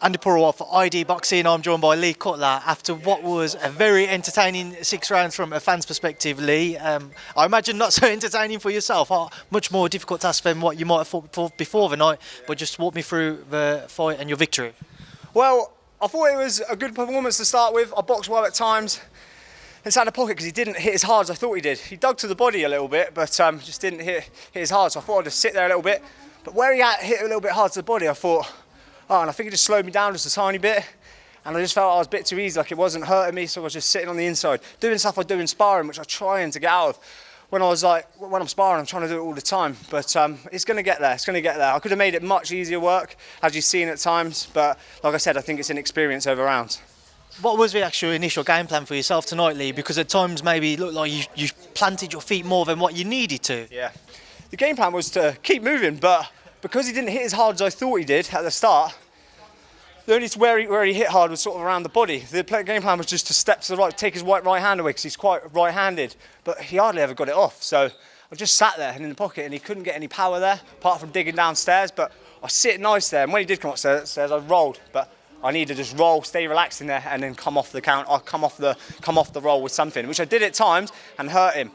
Andi Purewal for ID Boxing. I'm joined by Lee Cutler after what was a very entertaining 6 rounds from a fan's perspective, Lee. I imagine not so entertaining for yourself, much more difficult task than what you might have thought before the night, but just walk me through the fight and your victory. Well, I thought it was a good performance to start with. I boxed well at times. Inside the pocket because he didn't hit as hard as I thought he did. He dug to the body a little bit, but just didn't hit as hard, so I thought I'd just sit there a little bit. But where he hit a little bit hard to the body, I thought, oh, and I think it just slowed me down just a tiny bit, and I just felt I was a bit too easy, like it wasn't hurting me, so I was just sitting on the inside, doing stuff I do in sparring, which I'm trying to get out of. When I'm sparring, I'm trying to do it all the time, but it's going to get there, I could have made it much easier work, as you've seen at times, but like I said, I think it's an experience over rounds. What was the actual initial game plan for yourself tonight, Lee? Because at times maybe it looked like you planted your feet more than what you needed to. Yeah, the game plan was to keep moving, but because he didn't hit as hard as I thought he did at the start, the only where he hit hard was sort of around the body. The game plan was just to step to the right, take his right hand away because he's quite right-handed, but he hardly ever got it off. So I just sat there and in the pocket, and he couldn't get any power there, apart from digging downstairs. But I sit nice there, and when he did come upstairs, I rolled. But I need to just roll, stay relaxed in there, and then come off the count. I'll come off the roll with something, which I did at times and hurt him.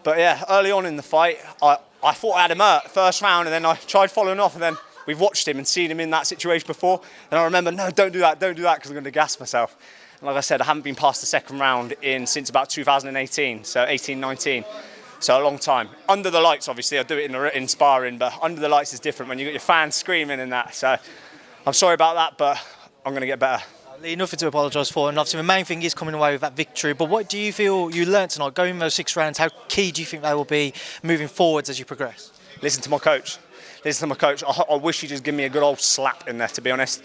But yeah, early on in the fight, I thought I had him hurt first round, and then I tried following off, and then we've watched him and seen him in that situation before. And I remember, no, don't do that, because I'm going to gas myself. And like I said, I haven't been past the second round since about 2018, so 18-19. So a long time. Under the lights, obviously, I do it in sparring, but under the lights is different when you've got your fans screaming and that. So I'm sorry about that, but I'm going to get better. Lee, nothing to apologise for, and obviously the main thing is coming away with that victory. But what do you feel you learnt tonight, going those 6 rounds? How key do you think they will be moving forwards as you progress? Listen to my coach. I wish he'd just give me a good old slap in there, to be honest.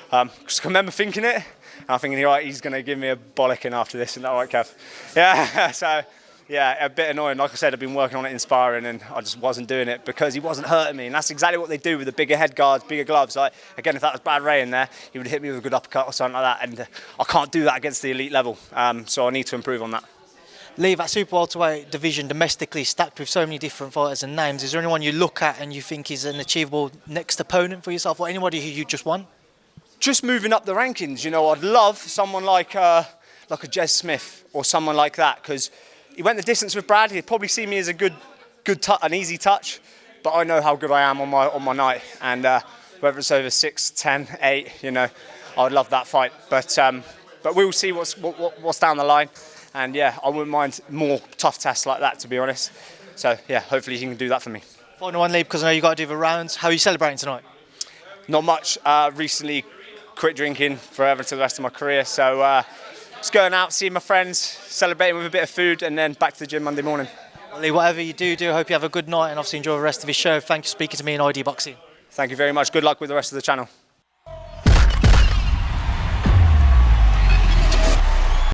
Because I remember thinking it, and I'm thinking, right, he's going to give me a bollocking after this. Isn't that right, Kev? Yeah, so, yeah, a bit annoying. Like I said, I've been working on it in sparring, and I just wasn't doing it because he wasn't hurting me. And that's exactly what they do with the bigger head guards, bigger gloves. Like, again, if that was Brad Ray in there, he would hit me with a good uppercut or something like that. And I can't do that against the elite level. So I need to improve on that. Lee, that super welterweight division domestically stacked with so many different fighters and names. Is there anyone you look at and you think is an achievable next opponent for yourself, or anybody who you just want? Just moving up the rankings, you know, I'd love someone like a Jez Smith or someone like that, because he went the distance with Brad. He'd probably see me as a good an easy touch, but I know how good I am on my night, and whether it's over 6, 10, 8, you know, I would love that fight. But we'll see what's down the line. And yeah, I wouldn't mind more tough tests like that, to be honest. So yeah, hopefully he can do that for me. Final one, Lee, because I know you've got to do the rounds. How are you celebrating tonight? Not much. Recently quit drinking forever to the rest of my career. So just going out, seeing my friends, celebrating with a bit of food, and then back to the gym Monday morning. Well, Lee, whatever you do, I hope you have a good night, and obviously enjoy the rest of your show. Thank you for speaking to me in ID Boxing. Thank you very much. Good luck with the rest of the channel.